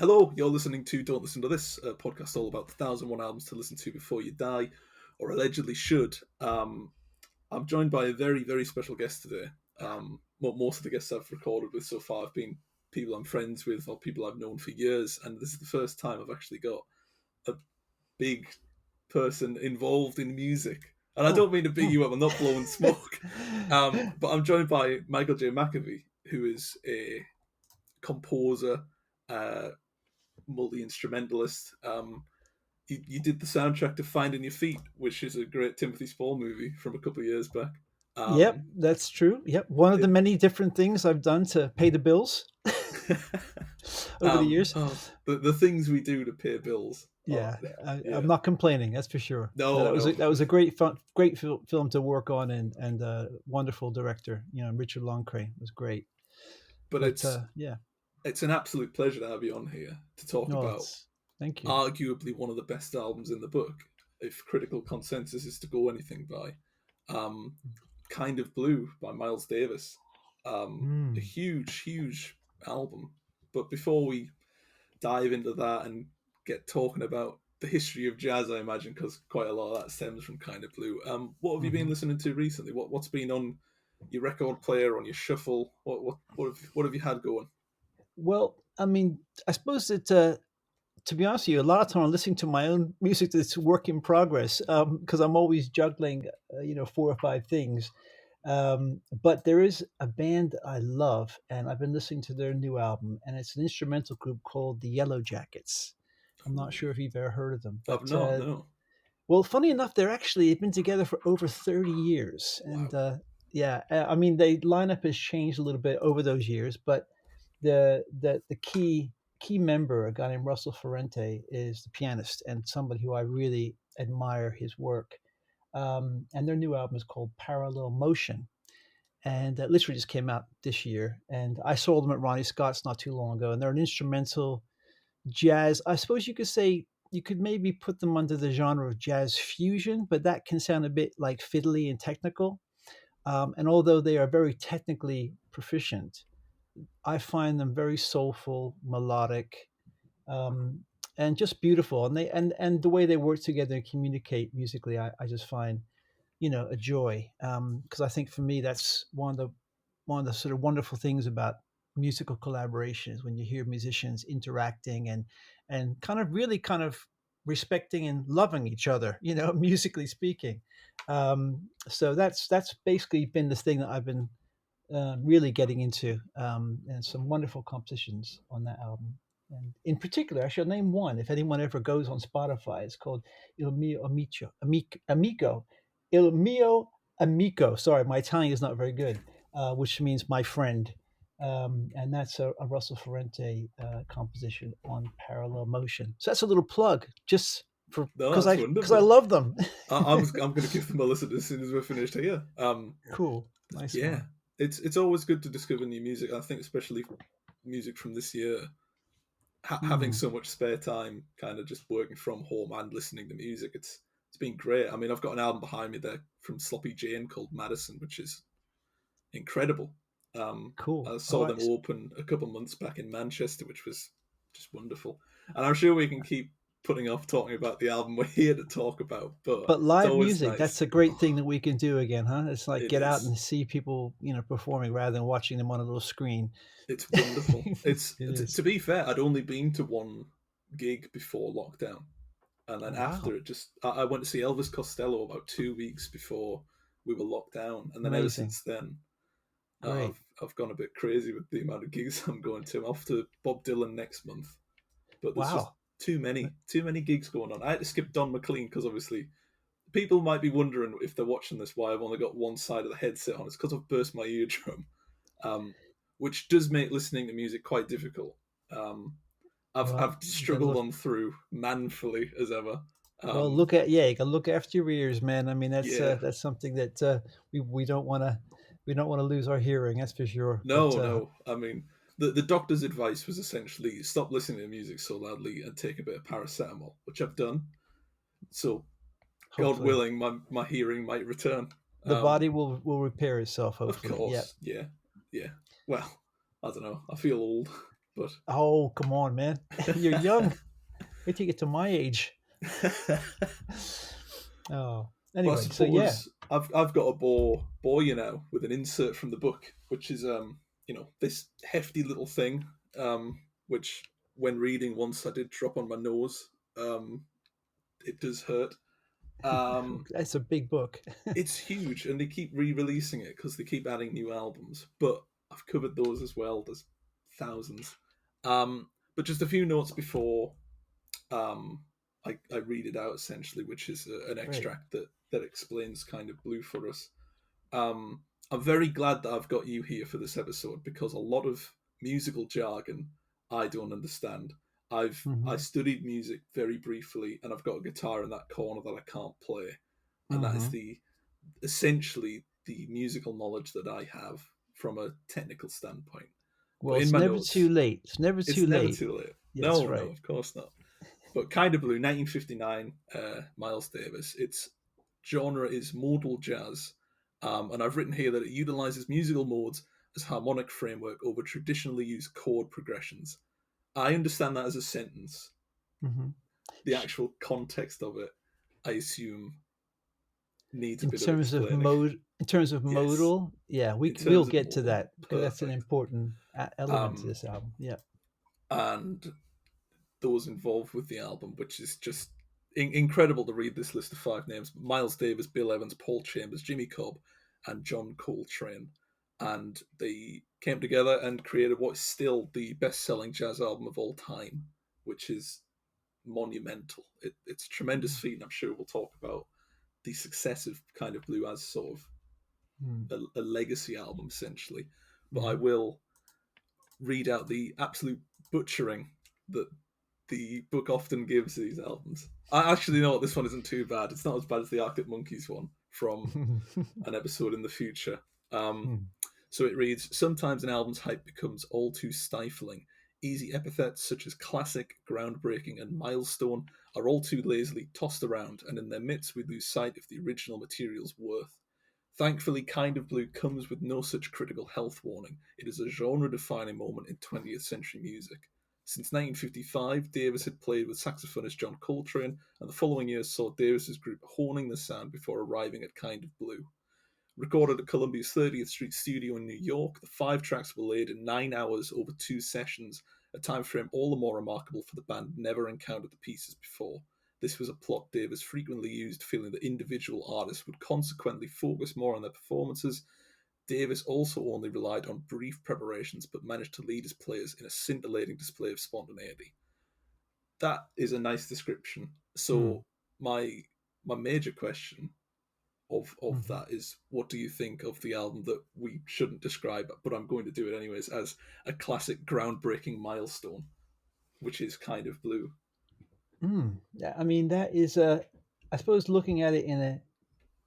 Hello, you're listening to Don't Listen to This, a podcast all about the 1,001 albums to listen to before you die, or allegedly should. I'm joined by a very, very special guest today. Most of the guests I've recorded with so far have been people I'm friends with or people I've known for years, and this is the first time I've actually got a big person involved in music. And I don't mean to beat you up, I'm not blowing smoke. But I'm joined by Michael J. McEvoy, who is a composer, multi-instrumentalist. You did the soundtrack to Finding Your Feet, which is a great Timothy Spall movie from a couple of years back. Yep, that's true. Yep, one of the many different things I've done to pay the bills over the years. The things we do to pay bills. Yeah, Yeah. I'm not complaining. That's for sure. No, that was a great film to work on, and wonderful director. Richard Loncray was great. But it's yeah, it's an absolute pleasure to have you on here to talk about. Thank you. Arguably one of the best albums in the book, if critical consensus is to go anything by. Kind of Blue by Miles Davis. A huge album. But before we dive into that and get talking about the history of jazz, I imagine, because quite a lot of that stems from Kind of Blue. What have you been listening to recently? What's been on your record player, on your shuffle? What have you had going? Well, I mean, I suppose that to be honest with you, a lot of time I'm listening to my own music that's work in progress, because I'm always juggling, 4 or 5 things. But there is a band I love, and I've been listening to their new album, and it's an instrumental group called the Yellow Jackets. I'm not sure if you've ever heard of them. But, I've not, no. Well, funny enough, they've been together for over 30 years. Wow. And I mean, the lineup has changed a little bit over those years, but the key member, a guy named Russell Ferrante, is the pianist and somebody who I really admire his work. And their new album is called Parallel Motion, and that literally just came out this year. And I saw them at Ronnie Scott's not too long ago, and they're an instrumental jazz. I suppose you could say you could maybe put them under the genre of jazz fusion, but that can sound a bit like fiddly and technical. And although they are very technically proficient, I find them very soulful, melodic, and just beautiful. And the way they work together and communicate musically, I just find a joy, because I think for me that's one of the sort of wonderful things about musical collaboration is when you hear musicians interacting and kind of respecting and loving each other, musically speaking. So that's basically been the thing that I've been really getting into, and some wonderful compositions on that album. And in particular, I shall name one. If anyone ever goes on Spotify, it's called Il Mio Amico. Il Mio Amico. Sorry, my Italian is not very good, which means my friend. And that's a Russell Ferrante composition on Parallel Motion. So that's a little plug, just for because I love them. I'm going to give them a listen as soon as we're finished here. Cool, nice. Yeah, one. It's always good to discover new music. I think especially music from this year. Having so much spare time, kind of just working from home and listening to music, it's been great. I mean, I've got an album behind me there from Sloppy Jane called Madison, which is incredible. Cool. I saw them open a couple months back in Manchester, which was just wonderful. And I'm sure we can keep putting off talking about the album we're here to talk about. But live music, nice. That's a great thing that we can do again, huh? It's like get out and see people, performing rather than watching them on a little screen. It's wonderful. To be fair, I'd only been to one gig before lockdown. And then after it, I went to see Elvis Costello about 2 weeks before we were locked down. And then ever since then, I've gone a bit crazy with the amount of gigs I'm going to. I'm off to Bob Dylan next month. But there's just too many gigs going on. I had to skip Don McLean because obviously people might be wondering if they're watching this why I've only got one side of the headset on. It's because I've burst my eardrum, which does make listening to music quite difficult. I've struggled on through manfully as ever. Well, you can look after your ears, man. I mean, that's something that we don't want to lose our hearing. That's for sure. No. I mean, the doctor's advice was essentially stop listening to music so loudly and take a bit of paracetamol, which I've done. So, hopefully. God willing, my hearing might return. The body will repair itself, hopefully. Of course, yeah. Well, I don't know. I feel old. But oh, come on, man, you're young. Wait till you get to my age. Oh, But I anyway, so yeah, suppose I've got a bow, you know, with an insert from the book, which is this hefty little thing, which when reading once I did drop on my nose. It does hurt. that's a big book. It's huge, and they keep re-releasing it because they keep adding new albums. But I've covered those as well. There's thousands. But just a few notes before um, I read it out, essentially, which is an Great. extract that explains kind of Blue for us. Um, I'm very glad that I've got you here for this episode because a lot of musical jargon I don't understand. I Mm-hmm. studied music very briefly, and I've got a guitar in that corner that I can't play, and that is Mm-hmm. the essentially the musical knowledge that I have from a technical standpoint. Well, But in it's my never too notes, late. It's never it's too never late. too late. Yeah, that's No, no, right. of course not. But Kind of Blue, 1959, Miles Davis. Its genre is modal jazz, and I've written here that it utilizes musical modes as harmonic framework over traditionally used chord progressions. I understand that as a sentence. Mm-hmm. The actual context of it, I assume, needs a In bit of terms of explaining. Yes, modal, yeah, in we'll terms of get to modal, that because that's an perfect. important element to Um, this album. Yeah. and those involved with the album, which is just incredible to read this list of 5 names: Miles Davis, Bill Evans, Paul Chambers, Jimmy Cobb, and John Coltrane. And they came together and created what is still the best-selling jazz album of all time, which is monumental. It's a tremendous feat, and I'm sure we'll talk about the success of Kind of Blue as sort Mm-hmm. of a legacy album, essentially. But I Mm-hmm. will read out the absolute butchering that the book often gives these albums. I actually know this one isn't too bad. It's not as bad as the Arctic Monkeys one from an episode in the future. Um, so it reads: Sometimes an album's hype becomes all too stifling. Easy epithets such as classic, groundbreaking, and milestone are all too lazily tossed around, and in their midst we lose sight of the original material's worth. Thankfully, Kind of Blue comes with no such critical health warning. It is a genre defining moment in 20th century music. Since 1955, Davis had played with saxophonist John Coltrane, and the following year saw Davis's group honing the sound before arriving at Kind of Blue. Recorded at Columbia's 30th Street studio in New York, the 5 tracks were laid in 9 hours over 2 sessions, a time frame all the more remarkable for the band never encountered the pieces before. This was a plot Davis frequently used, feeling that individual artists would consequently focus more on their performances. Davis also only relied on brief preparations, but managed to lead his players in a scintillating display of spontaneity. That is a nice description. Mm-hmm. So my major question of Mm-hmm. that is, what do you think of the album that we shouldn't describe, but I'm going to do it anyways, as a classic groundbreaking milestone, which is Kind of Blue? Yeah, I mean that is I suppose looking at it in a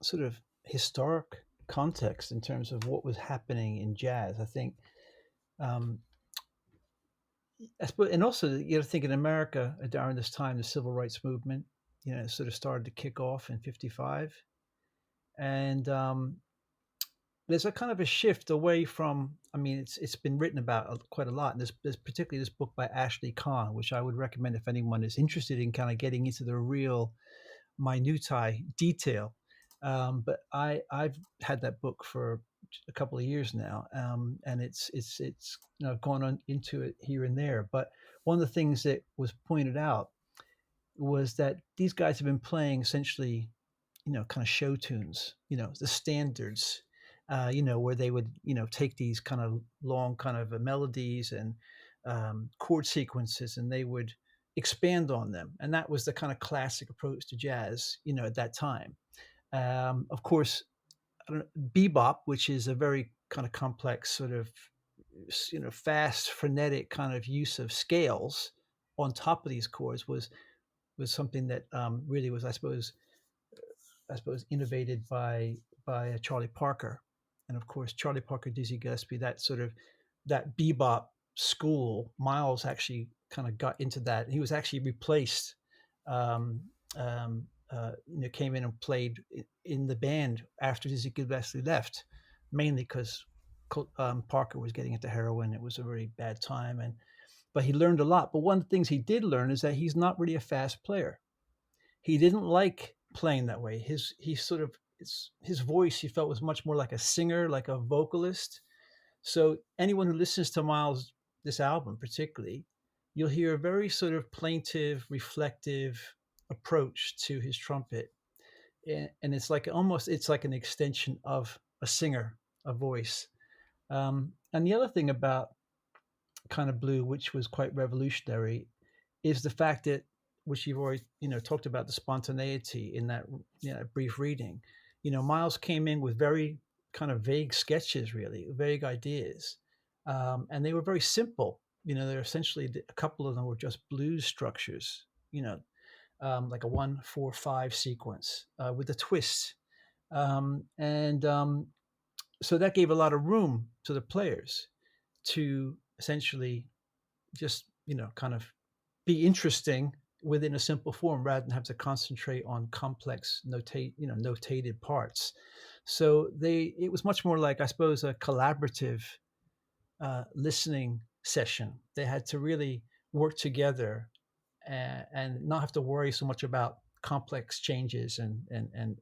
sort of historic context in terms of what was happening in jazz. I think, um, I suppose, and also you got to think in America during this time, the civil rights movement, sort of started to kick off in '55, and there's a kind of a shift away from. I mean, it's been written about quite a lot. And there's particularly this book by Ashley Kahn, which I would recommend if anyone is interested in kind of getting into the real minutiae detail. But I've had that book for a couple of years now, and it's gone on into it here and there. But one of the things that was pointed out was that these guys have been playing essentially, kind of show tunes, the standards, where they would, take these kind of long kind of melodies and chord sequences, and they would expand on them. And that was the kind of classic approach to jazz, at that time. Of course, I don't know, bebop, which is a very kind of complex sort of, fast, frenetic kind of use of scales on top of these chords was something that really was, I suppose, innovated by Charlie Parker, and of course Charlie Parker, Dizzy Gillespie, that sort of that bebop school. Miles actually kind of got into that. He was actually replaced. Um, Came in and played in the band after Dizzy Gillespie left, mainly because Parker was getting into heroin. It was a very bad time, and but he learned a lot. But one of the things he did learn is that he's not really a fast player. He didn't like playing that way. His voice, he felt, was much more like a singer, like a vocalist. So anyone who listens to Miles, this album particularly, you'll hear a very sort of plaintive, reflective approach to his trumpet, and it's like an extension of a singer, a voice. And the other thing about kind of Blue, which was quite revolutionary, is the fact that, which you've already talked about, the spontaneity in that brief reading. Miles came in with very kind of vague sketches, really vague ideas, and they were very simple. They're essentially, a couple of them were just blues structures. Like a 1-4-5 sequence with a twist, and so that gave a lot of room to the players to essentially just kind of be interesting within a simple form rather than have to concentrate on complex notated parts. So it was much more like, I suppose, a collaborative listening session. They had to really work together and not have to worry so much about complex changes and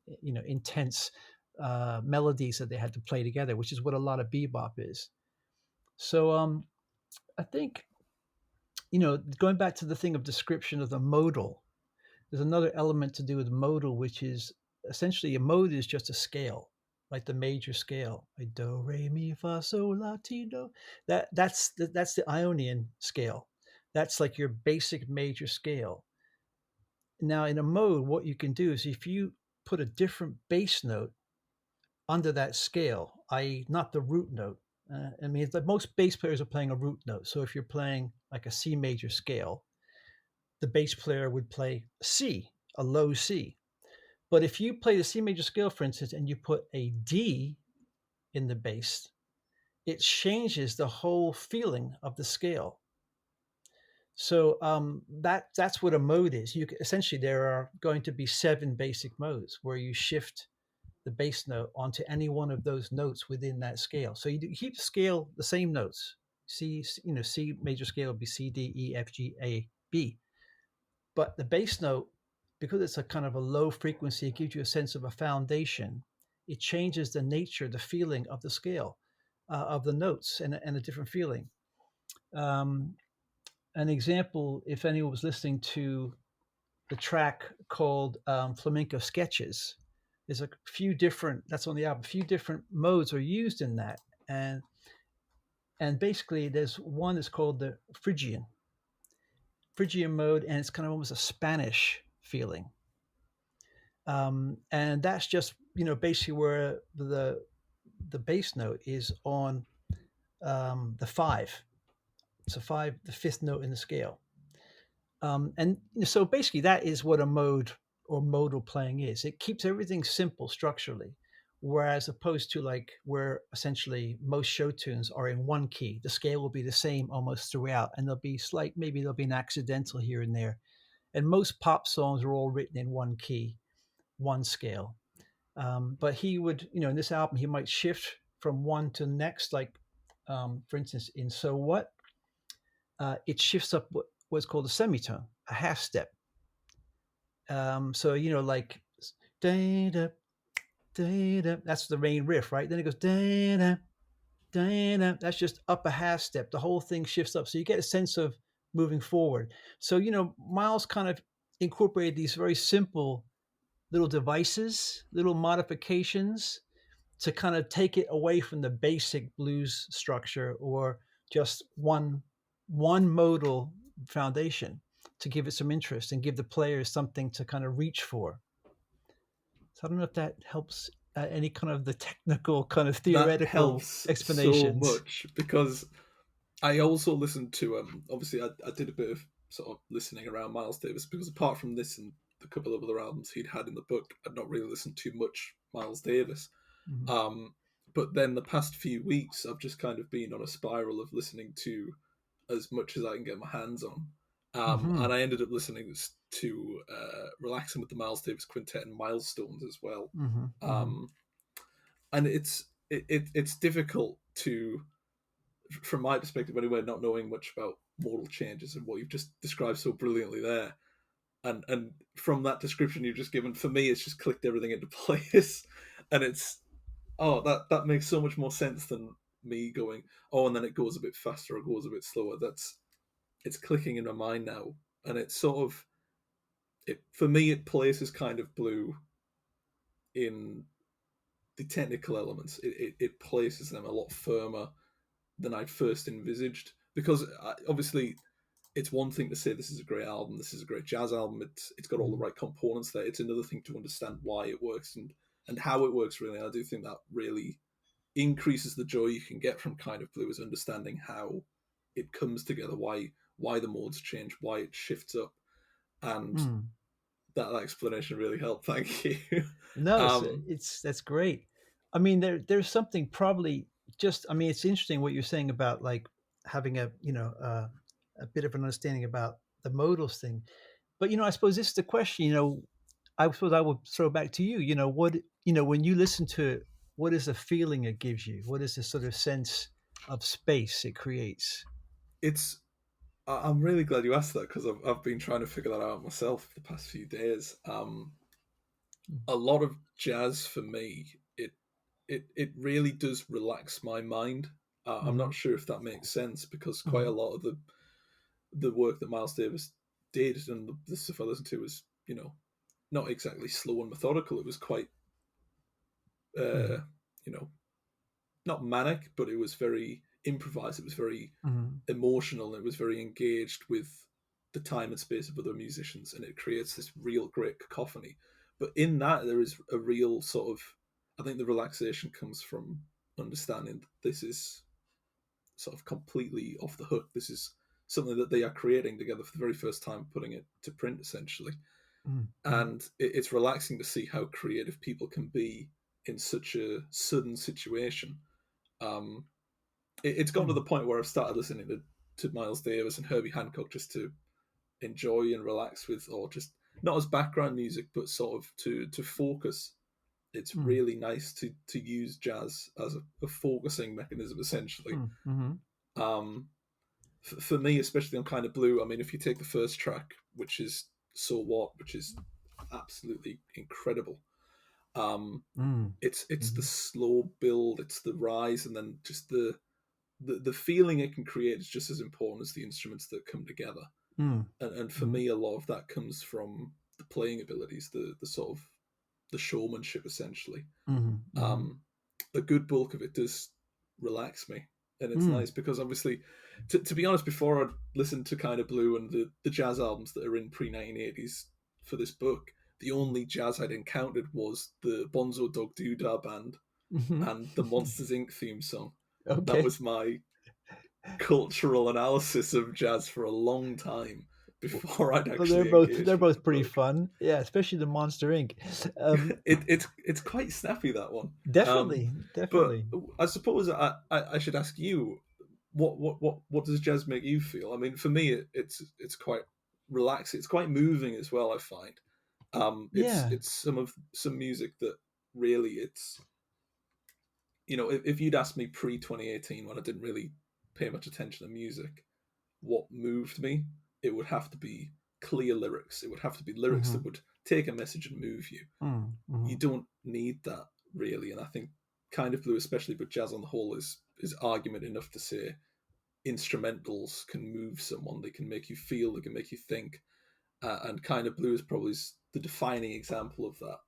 intense melodies that they had to play together, which is what a lot of bebop is. So I think, going back to the thing of description of the modal, there's another element to do with modal, which is essentially, a mode is just a scale, like the major scale, like do, re, mi, fa, sol, la, ti, do. That's the Ionian scale. That's like your basic major scale. Now, in a mode, what you can do is, if you put a different bass note under that scale, i.e., not the root note. I mean, it's like most bass players are playing a root note. So if you're playing like a C major scale, the bass player would play C, a low C. But if you play the C major scale, for instance, and you put a D in the bass, it changes the whole feeling of the scale. So that's what a mode is. Essentially, there are going to be 7 basic modes where you shift the bass note onto any one of those notes within that scale. So you keep the scale the same notes. C major scale would be C, D, E, F, G, A, B. But the bass note, because it's a kind of a low frequency, it gives you a sense of a foundation. It changes the nature, the feeling of the scale, of the notes, and a different feeling. An example, if anyone was listening to the track called Flamenco Sketches, there's a few different, that's on the album, a few different modes are used in that. And basically, there's one that's called the Phrygian mode, and it's kind of almost a Spanish feeling. And that's just, basically where the bass note is on the 5. So 5, the 5th note in the scale. And so basically, that is what a mode or modal playing is. It keeps everything simple structurally, whereas opposed to like where essentially most show tunes are in one key, the scale will be the same almost throughout, and maybe there'll be an accidental here and there. And most pop songs are all written in one key, one scale. But he would, in this album, he might shift from one to the next. Like, for instance, in So What, it shifts up what's called a semitone, a half step. So, like, da-da, da-da, that's the main riff, right? Then it goes, da-da, da-da, that's just up a half step. The whole thing shifts up. So you get a sense of moving forward. So, Miles kind of incorporated these very simple little devices, little modifications to kind of take it away from the basic blues structure or just one modal foundation, to give it some interest and give the players something to kind of reach for. So I don't know if that helps any kind of the technical kind of theoretical that helps explanations. so much, because I also listened to obviously I did a bit of sort of listening around Miles Davis, because apart from this and a couple of other albums he'd had in the book, I'd not really listened to much Miles Davis. Mm-hmm. But then the past few weeks, I've just kind of been on a spiral of listening to as much as I can get my hands on. And I ended up listening to Relaxing with the Miles Davis Quintet and Milestones as well. And it's difficult to, from my perspective anyway, not knowing much about modal changes and what you've just described so brilliantly there. And from that description you've just given, for me, it's just clicked everything into place, and it's that makes so much more sense than me going, and then it goes a bit faster or goes a bit slower. It's clicking in my mind now, and it's sort of for me it places kind of Blue in the technical elements. It places them a lot firmer than I'd first envisaged, because obviously it's one thing to say this is a great album, this is a great jazz album, it's got all the right components there. It's another thing to understand why it works and how it works, really. I do think that really increases the joy you can get from Kind of Blue, is understanding how it comes together, why the modes change, why it shifts up, and that explanation really helped. Thank you. No, that's great. I mean, there's something probably just. I mean, it's interesting what you're saying about like having a a bit of an understanding about the modals thing. But I suppose this is the question. I suppose I would throw back to you. What when you listen to it, what is the feeling it gives you? What is the sort of sense of space it creates? I'm really glad you asked that, because I've been trying to figure that out myself the past few days. A lot of jazz for me, it really does relax my mind. I'm not sure if that makes sense, because quite a lot of the work that Miles Davis did and the stuff I listened to was, not exactly slow and methodical. It was quite, not manic, but it was very improvised. It was very emotional. It was very engaged with the time and space of other musicians, and it creates this real great cacophony. But in that, there is a real sort of, I think the relaxation comes from understanding that this is sort of completely off the hook. This is something that they are creating together for the very first time, putting it to print, essentially. And it's relaxing to see how creative people can be in such a sudden situation. It's gotten to the point where I've started listening to Miles Davis and Herbie Hancock just to enjoy and relax with, or just not as background music, but sort of to focus. It's really nice to use jazz as a focusing mechanism, essentially. For me, especially on Kind of Blue, I mean, if you take the first track, which is So What, which is absolutely incredible, it's the slow build, it's the rise, and then just the feeling it can create is just as important as the instruments that come together. And for me, a lot of that comes from the playing abilities, the sort of the showmanship, essentially. A good bulk of it does relax me, and it's nice because, obviously, to be honest, before I listened to Kind of Blue and the jazz albums that are in pre-1980s for this book, the only jazz I'd encountered was the Bonzo Dog Doodah Band and the Monsters Inc. theme song. Okay. That was my cultural analysis of jazz for a long time before I'd actually. They're both pretty fun, yeah. Especially the Monster Inc. It's quite snappy, that one. Definitely. But I suppose I should ask you, what does jazz make you feel? I mean, for me, it's quite relaxing. It's quite moving as well, I find. It's some music that really, it's, if you'd asked me pre-2018, when I didn't really pay much attention to music, what moved me, it would have to be clear lyrics. It would have to be lyrics that would take a message and move you. You don't need that, really. And I think Kind of Blue, especially, but jazz on the whole, is argument enough to say instrumentals can move someone. They can make you feel, they can make you think. And Kind of Blue is probably the defining example of that.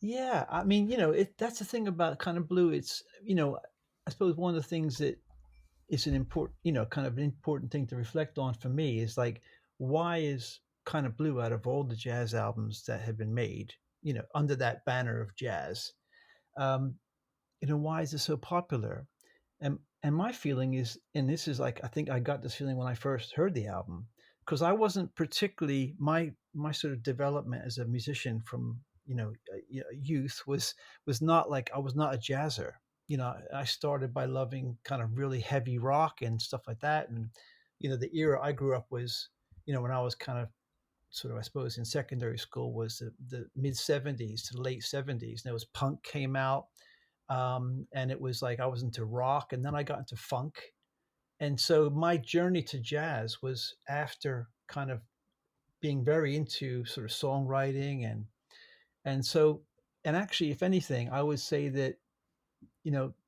Yeah, I mean, that's the thing about Kind of Blue. It's, I suppose one of the things that is an important, kind of an important thing to reflect on for me is like, why is Kind of Blue, out of all the jazz albums that have been made, under that banner of jazz, why is it so popular? And my feeling is, and this is like, I think I got this feeling when I first heard the album, because I wasn't particularly, my sort of development as a musician from youth was not like, I was not a jazzer. I started by loving kind of really heavy rock and stuff like that, and the era I grew up was, when I was kind of sort of, I suppose, in secondary school, was the mid 70s to the late 70s. And there was punk came out, and it was like I was into rock, and then I got into funk, and so my journey to jazz was after kind of being very into sort of songwriting and so and actually, if anything, I would say that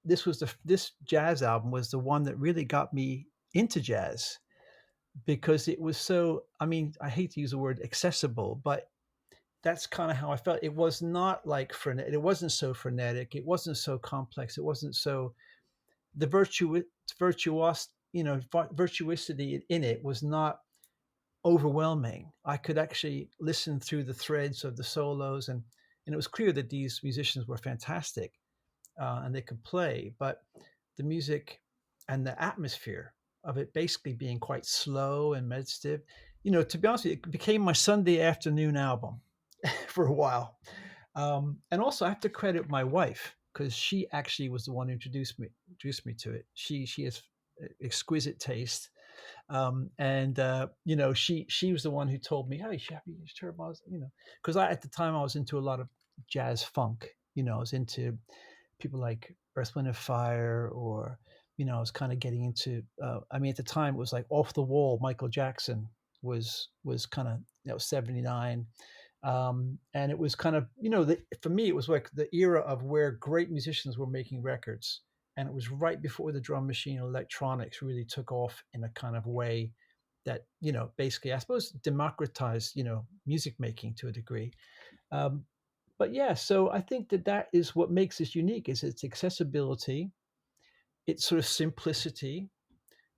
this jazz album was the one that really got me into jazz because it was so. I mean, I hate to use the word accessible, but that's kind of how I felt. It was not like frenetic. It wasn't so frenetic. It wasn't so complex. It wasn't so the virtuosity in it was not overwhelming. I could actually listen through the threads of the solos, and it was clear that these musicians were fantastic and they could play, but the music and the atmosphere of it basically being quite slow and meditative. To be honest with you, it became my Sunday afternoon album for a while. And also, I have to credit my wife because she actually was the one who introduced me to it. She has exquisite taste, and she was the one who told me, "Hey, Shabby, you should hear because at the time I was into a lot of jazz funk. I was into people like Earth, Wind and Fire, or I was kind of getting into. I mean, at the time it was like off the wall. Michael Jackson was kind of 79. And it was kind of for me it was like the era of where great musicians were making records, and it was right before the drum machine electronics really took off in a kind of way that basically I suppose democratized music making to a degree. um, but yeah, so I think that is what makes this unique is its accessibility, its sort of simplicity,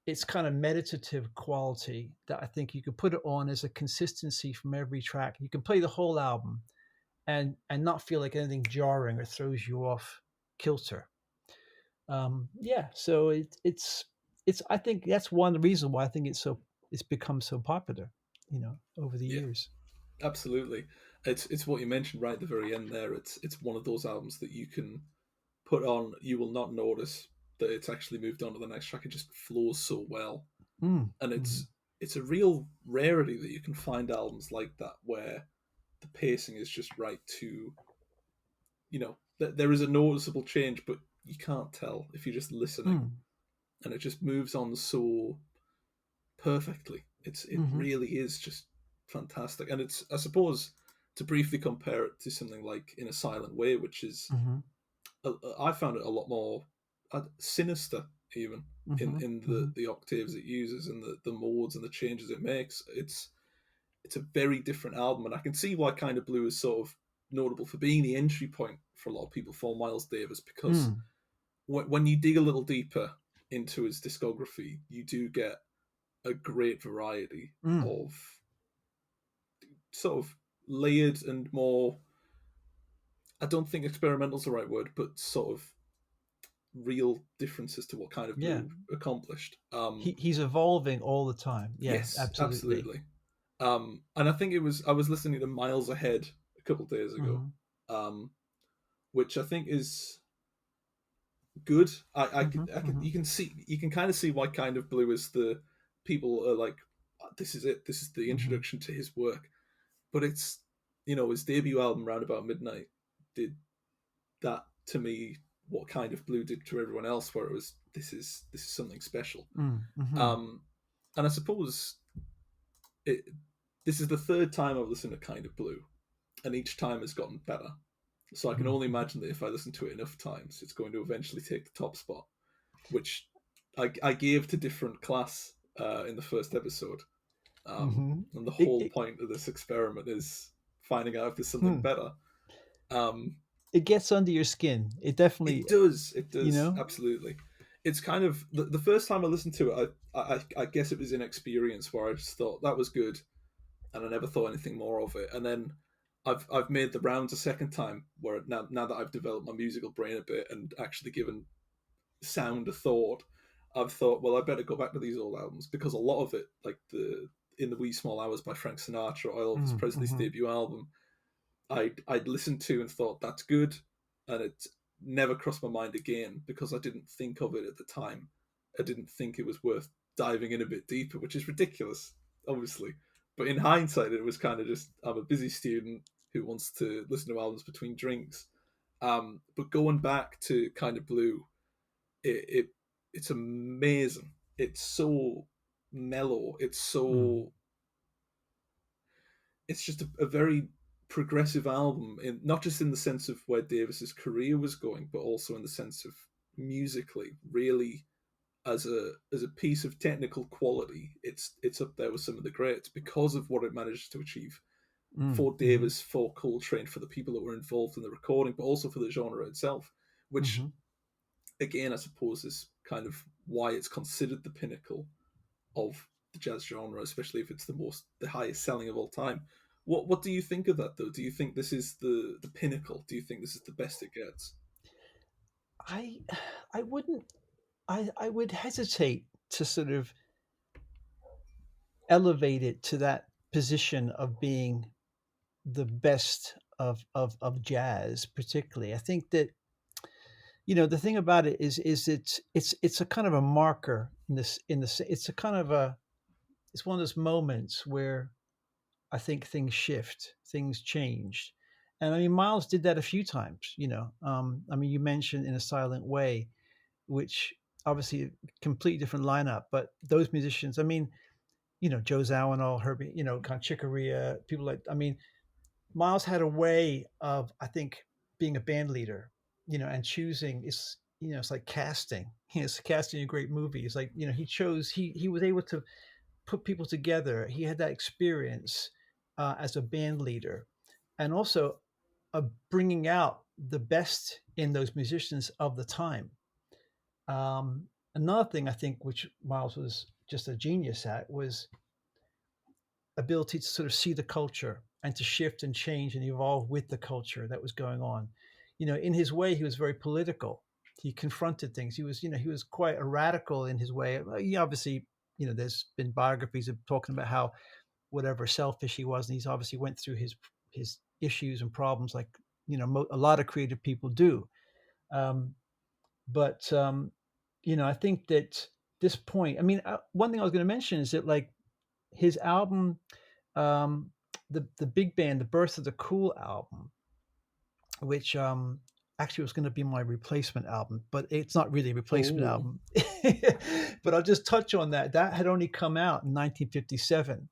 its kind of meditative quality that I think you could put it on as a consistency from every track. You can play the whole album and not feel like anything jarring or throws you off kilter. Yeah, so it's I think that's one reason why I think it's become so popular, over the Yeah, years. absolutely. It's what you mentioned right at the very end there. It's one of those albums that you can put on, you will not notice that it's actually moved on to the next track. It just flows so well, Mm, and mm, it's a real rarity that you can find albums like that where the pacing is just right to there is a noticeable change, but you can't tell if you're just listening, mm, and it just moves on so perfectly. It mhm, really is just fantastic, and it's, I suppose, to briefly compare it to something like In a Silent Way, which is mhm, I found it a lot more sinister, even mhm, in mhm, the octaves it uses and the modes and the changes it makes. It's a very different album, and I can see why Kind of Blue is sort of notable for being the entry point for a lot of people for Miles Davis, because mm, when you dig a little deeper into his discography, you do get a great variety mm. of sort of layered and more. I don't think experimental is the right word, but sort of real differences to what Kind of Yeah, Blue accomplished. he's evolving all the time. Yeah, Yes, absolutely. absolutely. And I think I was listening to Miles Ahead a couple of days ago, Mhm, um, which I think is good. mhm, You mhm, can see, you can kind of see why Kind of Blue is the people are like, this is it. This is the mhm, introduction to his work. But it's his debut album, Round About Midnight, did that to me. What Kind of Blue did to everyone else, where it was, this is something special. mm, mhm, Um, and I suppose it, this is the third time I've listened to Kind of Blue, and each time has gotten better. So I can mhm, only mhm. imagine that if I listen to it enough times, it's going to eventually take the top spot, which I gave to different class in the first episode. Mhm. And the It, whole it, point of this experiment is finding out if there's something hmm. better. Um, It gets under your skin. It definitely, it you does, know. absolutely. It's kind of the first time I listened to it, I guess it was an experience where I just thought that was good, and I never thought anything more of it. And then I've made the rounds a second time, where now that I've developed my musical brain a bit and actually given sound a thought, I've thought, well, I better go back to these old albums, because a lot of it, like the In the Wee Small Hours by Frank Sinatra or Elvis Mm, Presley's mhm, debut album, I'd listened to and thought that's good, and it never crossed my mind again because I didn't think of it at the time. I didn't think it was worth diving in a bit deeper, which is ridiculous, obviously. But in hindsight, it was kind of just, I'm a busy student who wants to listen to albums between drinks. But going back to Kind of Blue, it it's amazing. it's so mellow. Mm. It's just a very progressive album, in not just in the sense of where Davis's career was going, but also in the sense of musically, really as a piece of technical quality, it's up there with some of the greats because of what it managed to achieve Mm. for Mm-hmm. Davis, for Coltrane, for the people that were involved in the recording, but also for the genre itself, which Mm-hmm. again I suppose is kind of why it's considered the pinnacle of the jazz genre, especially if it's the highest selling of all time. What do you think of that though? Do you think this is the pinnacle? Do you think this is the best it gets? I I wouldn't I would hesitate to sort of elevate it to that position of being the best of jazz, particularly. I think that, the thing about it is it's a kind of a marker it's a kind of a it's one of those moments where I think things shift, things change. And I mean, Miles did that a few times. I mean, you mentioned In a Silent Way, which obviously a completely different lineup, but those musicians, I mean, Joe Zawinul, Herbie, kind of Chick Corea, people like, I mean, Miles had a way of, I think, being a band leader, and choosing is, it's like casting. It's casting a great movie. It's like, he was able to put people together. He had that experience as a band leader, and also bringing out the best in those musicians of the time. Another thing I think which Miles was just a genius at was ability to sort of see the culture and to shift and change and evolve with the culture that was going on. In his way, he was very political. He confronted things. He was quite a radical in his way. He obviously, there's been biographies of talking about how whatever selfish he was, and he's obviously went through his issues and problems like a lot of creative people do. Um, but I think that this point. I mean, one thing I was going to mention is that like his album, um, the big band, the Birth of the Cool album, which actually was going to be my replacement album, but it's not really a replacement Oh, album. But I'll just touch on that. That had only come out in 1957.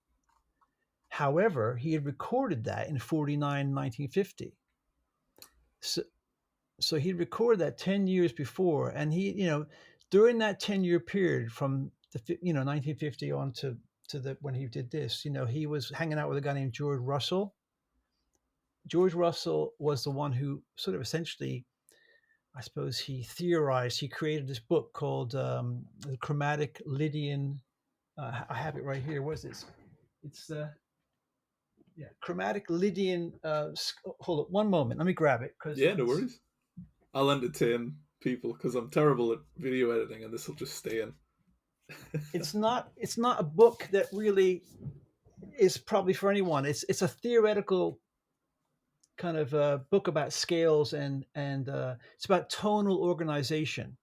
However, he had recorded that in 49, 1950. So, so he recorded that 10 years before. And during that 10-year period from 1950 on to when he did this, he was hanging out with a guy named George Russell. George Russell was the one who sort of essentially, I suppose, he created this book called The Chromatic Lydian. I have it right here. What is this? It's yeah, Chromatic Lydian. Hold on one moment. Let me grab it because yeah, no worries. I'll entertain people because I'm terrible at video editing, and this will just stay in. it's not a book that really is probably for anyone. It's a theoretical kind of book about scales and it's about tonal organization,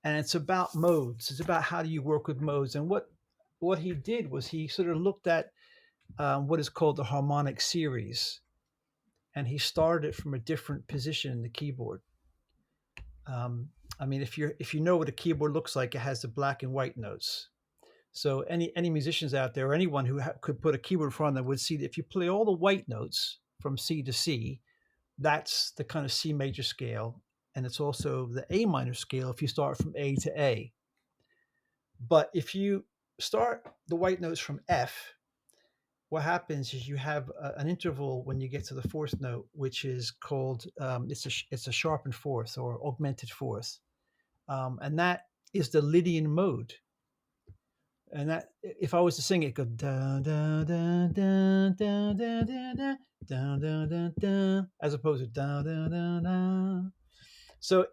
and it's about modes. It's about how do you work with modes. And what he did was he sort of looked at what is called the harmonic series, and he started it from a different position in the keyboard. Um, I mean, if you know what a keyboard looks like, it has the black and white notes. So any musicians out there, or anyone who could put a keyboard in front of them would see that if you play all the white notes from C to C, that's the kind of C major scale, and it's also the A minor scale if you start from A to A. But if you start the white notes from F, what happens is you have an interval when you get to the fourth note, which is called it's a sharpened fourth or augmented fourth, and that is the Lydian mode. And that, if I was to sing it, go da da da da da da da da da da da, as opposed to da da da da. So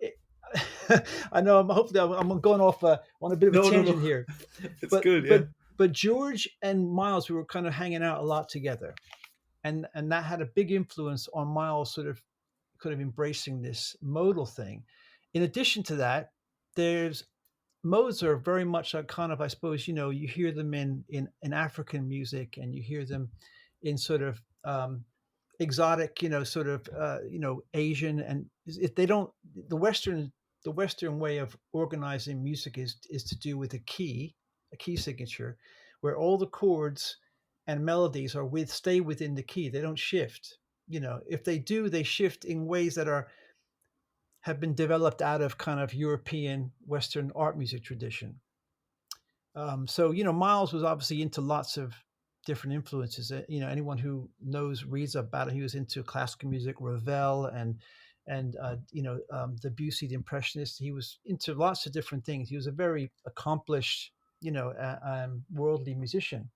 I know hopefully I'm going off on a bit of a No, no, tangent no. here, It's but good, yeah. but but George and Miles, we were kind of hanging out a lot together, and that had a big influence on Miles sort of kind of embracing this modal thing. In addition to that, there's modes are very much a kind of, I suppose, you hear them in African music, and you hear them in sort of exotic, sort of Asian, and if they don't, the the Western way of organizing music is to do with a key signature, where all the chords and melodies stay within the key. They don't shift. If they do, they shift in ways that have been developed out of kind of European Western art music tradition. So Miles was obviously into lots of different influences. Anyone who reads about it, he was into classical music, Ravel, and Debussy, the Impressionists. He was into lots of different things. He was a very accomplished, worldly musician.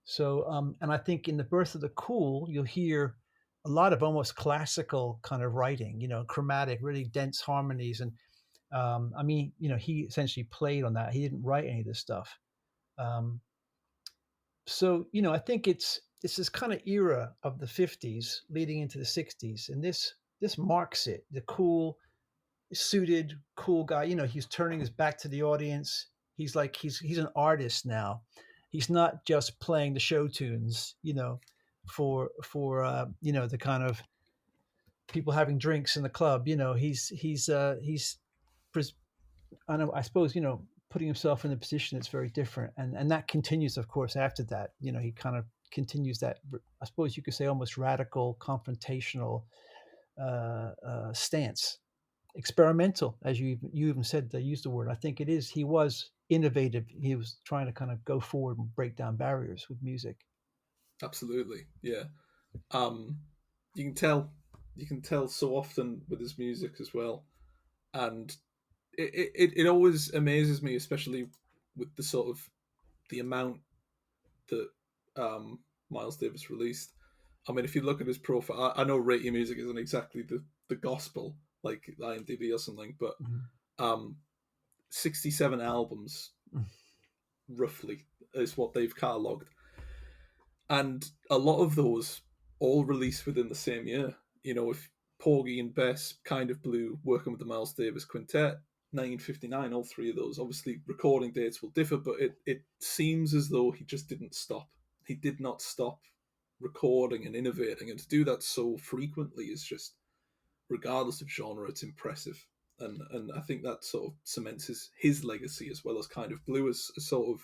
So, and I think in The Birth of the Cool, you'll hear a lot of almost classical kind of writing, chromatic, really dense harmonies. And I mean, he essentially played on that. He didn't write any of this stuff. Um, so, I think it's this kind of era of the 50s leading into the 60s. And this marks it. The cool, suited, cool guy, he's turning his back to the audience. He's like, he's an artist now. He's not just playing the show tunes, for the kind of people having drinks in the club. He's I suppose, putting himself in a position that's very different. And that continues, of course, after that. He kind of continues that, I suppose you could say, almost radical, confrontational stance. Experimental, as you even said, they used the word. I think it is. He was innovative. He was trying to kind of go forward and break down barriers with music. Absolutely, yeah. Um, you can tell, so often with his music as well, and it always amazes me, especially with the sort of the amount that Miles Davis released. I mean, if you look at his profile, I know Rate Your Music isn't exactly the gospel like IMDb or something, but 67 albums roughly is what they've catalogued, and a lot of those all released within the same year. If Porgy and Bess, Kind of Blue, working with the Miles Davis Quintet, 1959, all three of those. Obviously, recording dates will differ, but it seems as though he just didn't stop. He did not stop recording and innovating, and to do that so frequently is just, regardless of genre, it's impressive. And I think that sort of cements his legacy, as well as Kind of Blue, as a sort of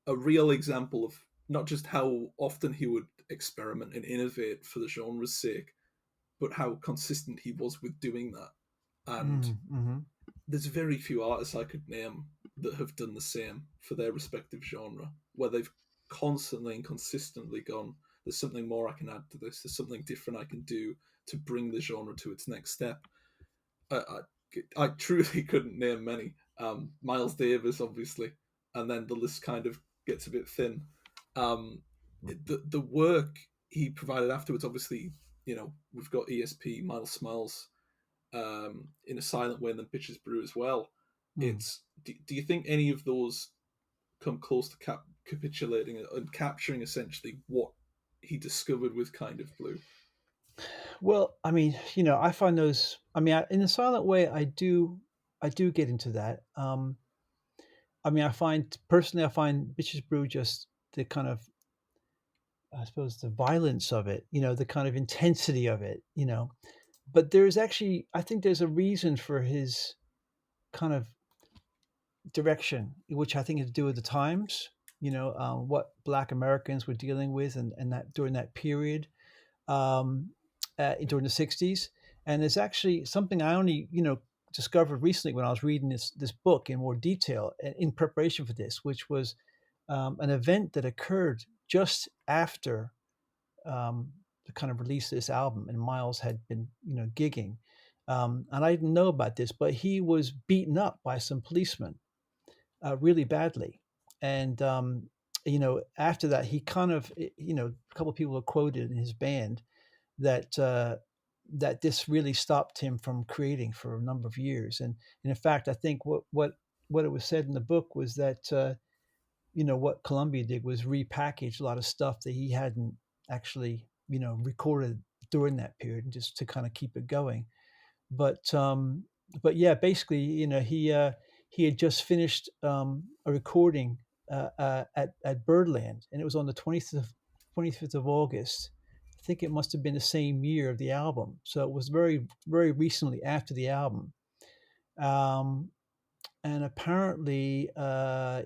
a real example of not just how often he would experiment and innovate for the genre's sake, but how consistent he was with doing that. And there's very few artists I could name that have done the same for their respective genre, where they've constantly and consistently gone, there's something more I can add to this, there's something different I can do to bring the genre to its next step. I truly couldn't name many. Miles Davis, obviously, and then the list kind of gets a bit thin. The work he provided afterwards, obviously, we've got ESP, Miles Smiles, In a Silent Way, and then Bitches Brew as well. It's do you think any of those come close to capitulating and capturing essentially what he discovered with Kind of Blue? Well, I mean, I find those. I mean, in a silent way, I do get into that. I mean, I find Bitches Brew just the kind of, I suppose, the violence of it. The kind of intensity of it. But there's actually, I think, there's a reason for his kind of direction, which I think has to do with the times. What Black Americans were dealing with, and that during that period. During the 60s. And there's actually something I only, discovered recently when I was reading this book in more detail in preparation for this, which was an event that occurred just after the kind of release of this album, and Miles had been, gigging. And I didn't know about this, but he was beaten up by some policemen really badly. And, after that, he kind of, a couple of people are quoted in his band that that this really stopped him from creating for a number of years. And in fact, I think what it was said in the book was that what Columbia did was repackage a lot of stuff that he hadn't actually recorded during that period, and just to kind of keep it going. But yeah, basically, he had just finished a recording at Birdland, and it was on the 25th of August. I think it must have been the same year of the album. So it was very, very recently after the album. um, and apparently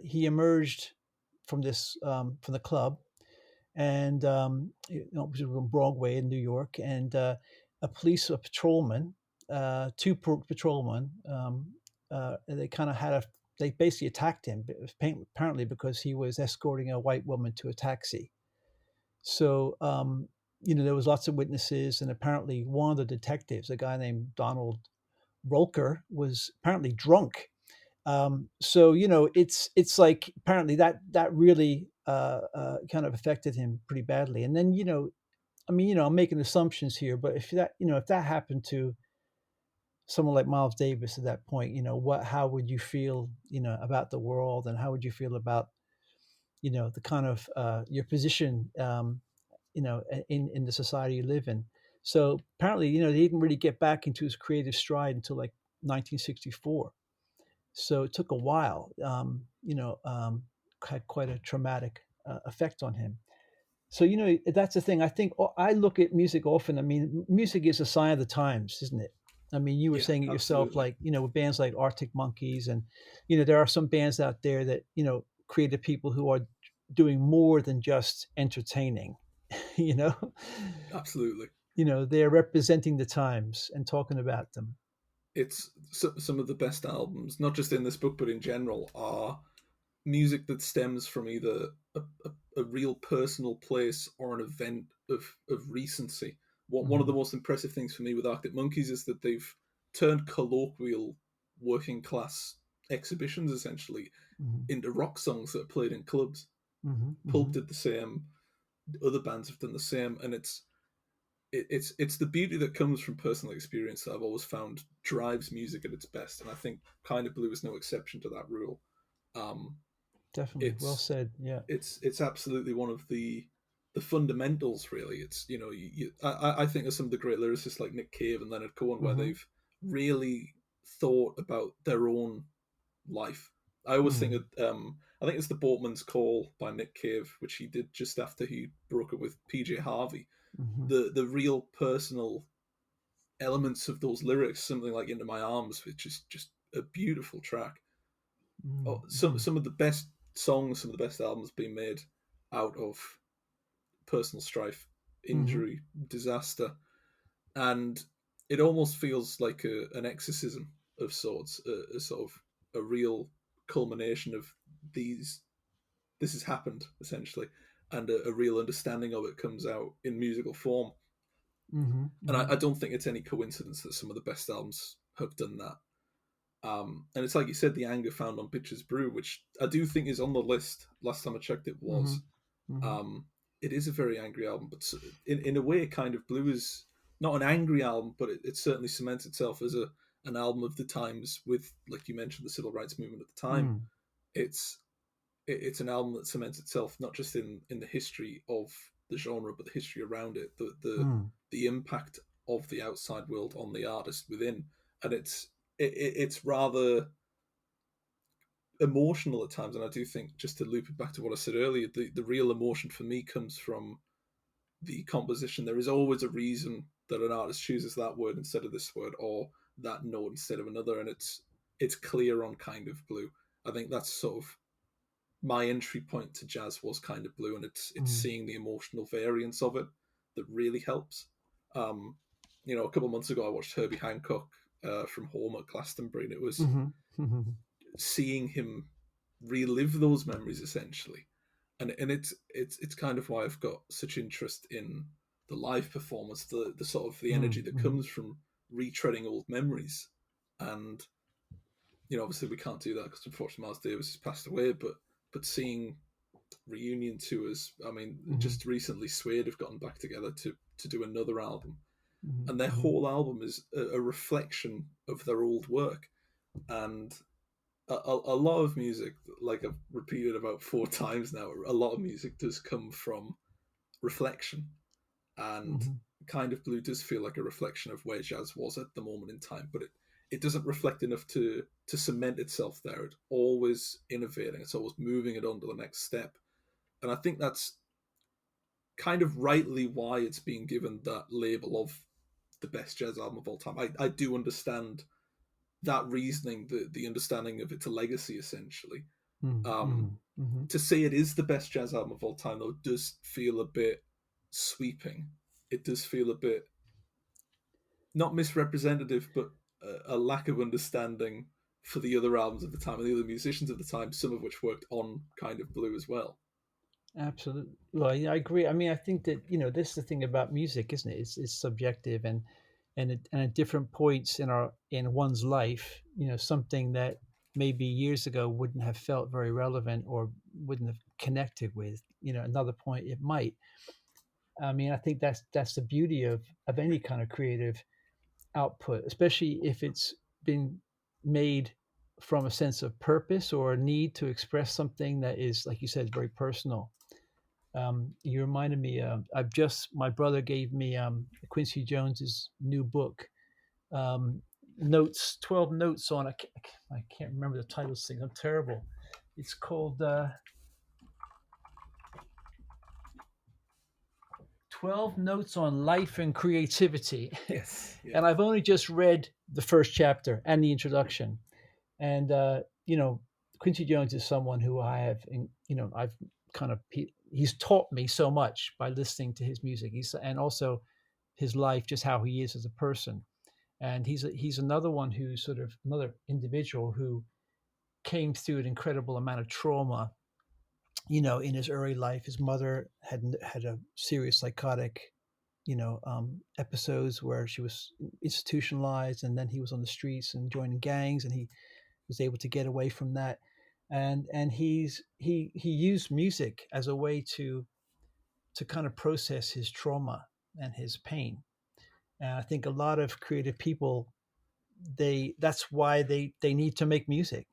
he emerged from this from the club, and which was on Broadway in New York, and a patrolman, patrolmen, they kind of had a they basically attacked him, apparently because he was escorting a white woman to a taxi. So there was lots of witnesses, and apparently one of the detectives, a guy named Donald Rolker, was apparently drunk. So it's like apparently that really kind of affected him pretty badly. And then I mean, I'm making assumptions here, but if that happened to someone like Miles Davis at that point, how would you feel, about the world, and how would you feel about, the kind of your position, in the society you live in. So apparently, he didn't really get back into his creative stride until like 1964. So it took a while. Had quite a traumatic effect on him. So that's the thing. I think I look at music often. I mean, music is a sign of the times, isn't it? I mean, you were Yeah, saying it yourself, absolutely. like with bands like Arctic Monkeys, and there are some bands out there that created people who are doing more than just entertaining. you know, Absolutely. they're representing the times and talking about them. It's some of the best albums, not just in this book, but in general, are music that stems from either a real personal place or an event of recency. One of the Hmm. most impressive things for me with Arctic Monkeys is that they've turned colloquial working class exhibitions essentially Hmm. into rock songs that are played in clubs. Hmm. Pulp Hmm. did the same, other bands have done the same, and it's the beauty that comes from personal experience that I've always found drives music at its best, and I think Kind of Blue is no exception to that rule. Um, Definitely, well it's said. Yeah. it's absolutely one of the fundamentals. Really, it's I think of some of the great lyricists like Nick Cave and Leonard Cohen, where Hmm. they've really thought about their own life. I always think Hmm. of I think it's the Boatman's Call by Nick Cave, which he did just after he broke up with PJ Harvey. Hmm. The real personal elements of those lyrics, something like Into My Arms, which is just a beautiful track. Oh, Hmm. some of the best songs, some of the best albums being made out of personal strife, Hmm. injury, disaster, and it almost feels like an exorcism of sorts, a sort of a real culmination of these. This has happened essentially, and a real understanding of it comes out in musical form. Hmm. And Hmm. I don't think it's any coincidence that some of the best albums have done that. And it's like you said, the anger found on Bitches Brew, which I do think is on the list. Last time I checked, it Hmm. was. Hmm. Um, it is a very angry album, but in a way, Kind of Blue is not an angry album, but it certainly cements itself as an album of the times. With, like you mentioned, the civil rights movement at the time. Hmm. It's it's an album that cements itself not just in the history of the genre, but the history around it, Hmm. the impact of the outside world on the artist within, and it's rather emotional at times. And I do think, just to loop it back to what I said earlier, the real emotion for me comes from the composition. There is always a reason that an artist chooses that word instead of this word, or that note instead of another, and it's clear on Kind of Blue. I think that's sort of my entry point to jazz was Kind of Blue, and it's Hmm. seeing the emotional variance of it that really helps. Um, a couple of months ago, I watched Herbie Hancock from home at Glastonbury, and it was Hmm. Hmm. seeing him relive those memories essentially, and it's kind of why I've got such interest in the live performance, the sort of the energy that Hmm. comes from retreading old memories, and obviously we can't do that because unfortunately Miles Davis has passed away, but seeing reunion tours. I mean, Hmm. just recently, Suede have gotten back together to do another album, and their Hmm. whole album is a reflection of their old work. And a lot of music, like I've repeated about 4 times now, a lot of music does come from reflection, and Hmm. Kind of Blue does feel like a reflection of where jazz was at the moment in time, but it doesn't reflect enough to cement itself there. It's always innovating, it's always moving it on to the next step, and I think that's kind of rightly why it's being given that label of the best jazz album of all time. I do understand that reasoning, the understanding of it's a legacy essentially. Mm-hmm. To say it is the best jazz album of all time, though, does feel a bit sweeping. It does feel a bit not misrepresentative, but a lack of understanding for the other albums of the time and the other musicians of the time, some of which worked on Kind of Blue as well. Absolutely. Well, yeah, I agree. I mean, I think that this is the thing about music, isn't it? It's subjective, and at different points in one's life, something that maybe years ago wouldn't have felt very relevant or wouldn't have connected with, another point it might. I mean, I think that's the beauty of any kind of creative output, especially if it's been made from a sense of purpose or a need to express something that is, like you said, very personal. You reminded me. My brother gave me Quincy Jones's new book, notes, 12 notes on. I can't remember the title of this thing. I'm terrible. It's called 12 Notes on Life and Creativity. Yes, yeah. And I've only just read the first chapter and the introduction. And Quincy Jones is someone who I've kind of he's taught me so much by listening to his music. And also his life, just how he is as a person. And he's another one who's sort of another individual who came through an incredible amount of trauma. In his early life, his mother had a serious psychotic, episodes where she was institutionalized, and then he was on the streets and joining gangs, and he was able to get away from that. And he used music as a way to kind of process his trauma and his pain. And I think a lot of creative people, that's why they need to make music.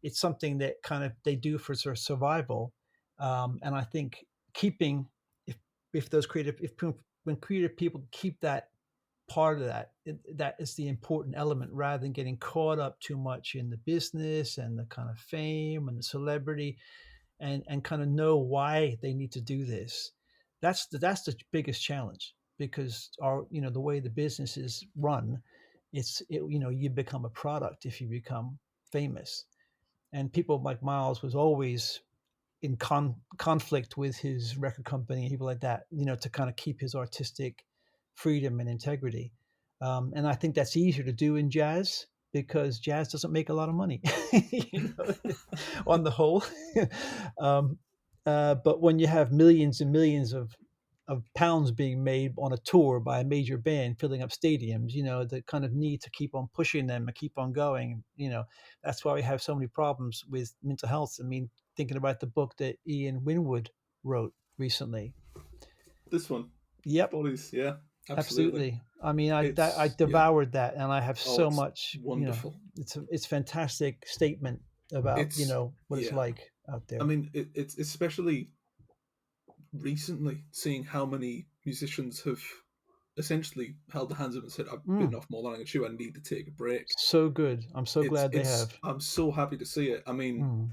It's something that kind of they do for their survival. And I think keeping if those creative if when creative people keep that part of that is the important element, rather than getting caught up too much in the business and the kind of fame and the celebrity, and kind of know why they need to do this. That's the biggest challenge, because the way the business is run, you become a product if you become famous. And people like Miles was always in conflict with his record company and people like that, to kind of keep his artistic freedom and integrity. And I think that's easier to do in jazz, because jazz doesn't make a lot of money, on the whole. um, but when you have millions and millions of pounds being made on a tour by a major band, filling up stadiums, the kind of need to keep on pushing them and keep on going, that's why we have so many problems with mental health. I mean, thinking about the book that Ian Winwood wrote recently. This one. Yep. Bodies, yeah. Absolutely. I mean, I devoured that, and I have so much. Wonderful. It's fantastic statement about what it's like out there. I mean, it's especially recently seeing how many musicians have essentially held their hands up and said, "I've bitten off more than I can chew. I need to take a break." So good. I'm so glad they have. I'm so happy to see it. I mean,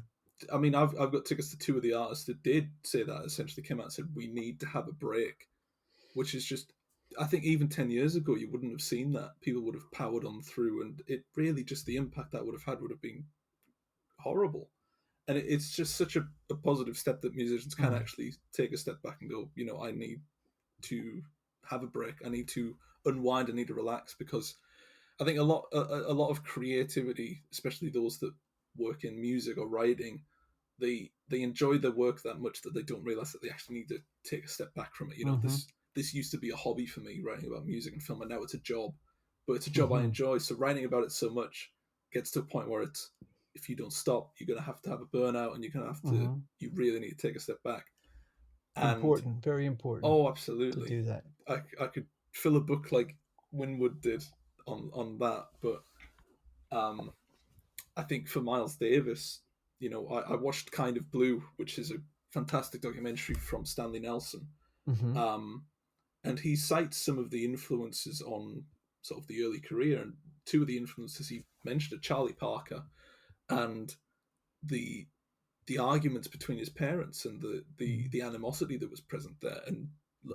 I've got tickets to two of the artists that did say that. Essentially, came out and said, "We need to have a break," which is just. I think even 10 years ago, you wouldn't have seen that. People would have powered on through, and it really just the impact that would have had would have been horrible. And it's just such a positive step that musicians can actually take a step back and go, I need to have a break. I need to unwind. I need to relax, because I think a lot of creativity, especially those that work in music or writing, they enjoy their work that much that they don't realize that they actually need to take a step back from it. This used to be a hobby for me, writing about music and film, and now it's a job. But it's a job I enjoy. So writing about it so much gets to a point where it's, if you don't stop, you're going to have a burnout, and you're going to have to. You really need to take a step back. And, important, very important. Oh, absolutely. To do that, I could fill a book like Winwood did on that, but I think for Miles Davis, I watched Kind of Blue, which is a fantastic documentary from Stanley Nelson, and he cites some of the influences on sort of the early career, and two of the influences he mentioned are Charlie Parker and the arguments between his parents and the animosity that was present there. And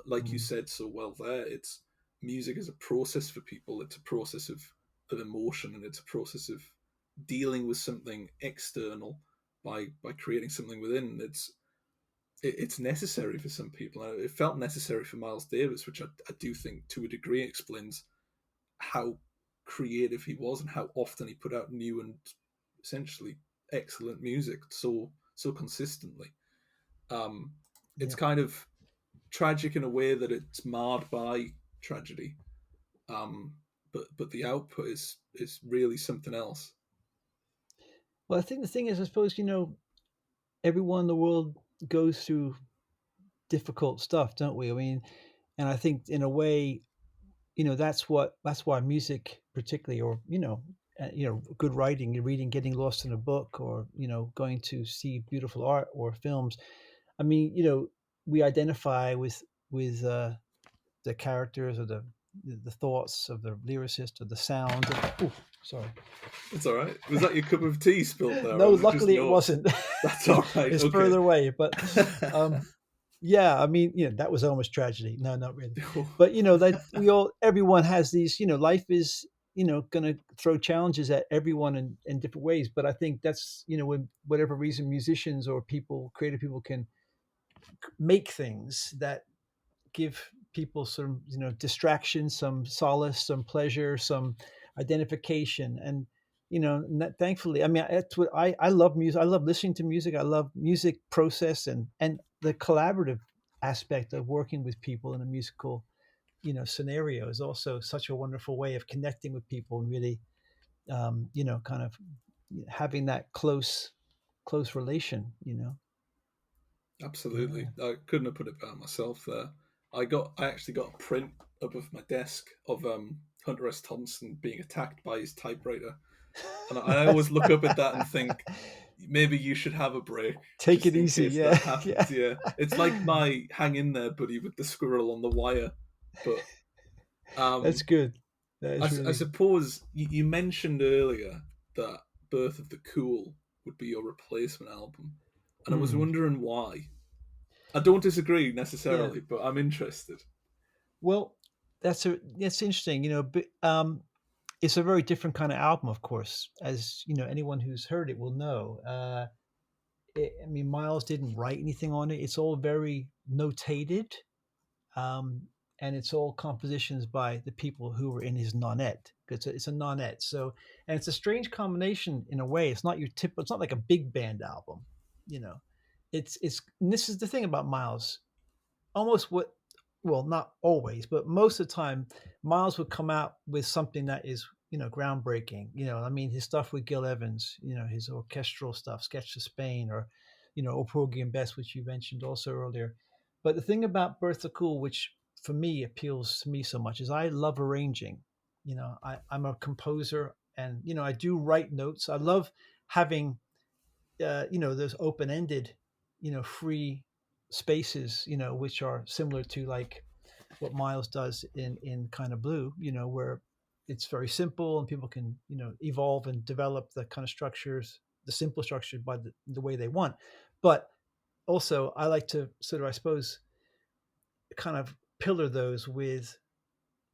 like you said so well there, it's music is a process for people. It's a process of of emotion, and it's a process of dealing with something external by creating something within. It's necessary for some people. It felt necessary for Miles Davis, which I do think to a degree explains how creative he was and how often he put out new and essentially excellent music so consistently. It's kind of tragic in a way that it's marred by tragedy, but the output is really something else. Well, I think the thing is, I suppose, everyone in the world goes through difficult stuff, don't we? I mean, and I think in a way, that's why music, particularly, or good writing, you're reading, getting lost in a book, or going to see beautiful art or films. I mean, we identify with the characters or the thoughts of the lyricist or the sound. Sorry. It's all right. Was that your cup of tea spilled there? No, Or was it just luckily it noise? wasn't. That's all right. It's Okay. further away, but yeah, I mean, that was almost tragedy. No, not really. But that everyone has these. Life is going to throw challenges at everyone in different ways. But I think that's when whatever reason musicians or people, creative people, can make things that give people some distraction, some solace, some pleasure, some identification. And thankfully, I mean, that's what I love. Music, I love listening to music, I love music process, and the collaborative aspect of working with people in a musical scenario is also such a wonderful way of connecting with people and really kind of having that close relation. Absolutely. I couldn't have put it better myself there. I actually got a print above my desk of Hunter S. Thompson being attacked by his typewriter. And I always look up at that and think maybe you should have a break. Take just it in easy. case Yeah. that happens. Yeah. It's like my hang in there buddy with the squirrel on the wire. But That's good. That is I really. suppose you mentioned earlier that Birth of the Cool would be your replacement album. And I was wondering why. I don't disagree necessarily, but I'm interested. Well, that's interesting. But it's a very different kind of album, of course, as anyone who's heard it will know. I mean, Miles didn't write anything on it. It's all very notated, um, and it's all compositions by the people who were in his nonette. It's a nonette, so, and it's a strange combination in a way. It's not your tip. It's not like a big band album, you know. It's and this is the thing about Miles. Almost what, well, not always, but most of the time, Miles would come out with something that is groundbreaking. I mean, his stuff with Gil Evans, his orchestral stuff, Sketch to Spain, or O Porgy and Bess, which you mentioned also earlier. But the thing about Bertha Cool, which for me appeals to me so much, is I love arranging. I'm a composer, and I do write notes. I love having those open-ended, free spaces, which are similar to like what Miles does in Kind of Blue, where it's very simple and people can, evolve and develop the kind of structures, the simple structure by the way they want. But also I like to sort of, I suppose, kind of pillar those with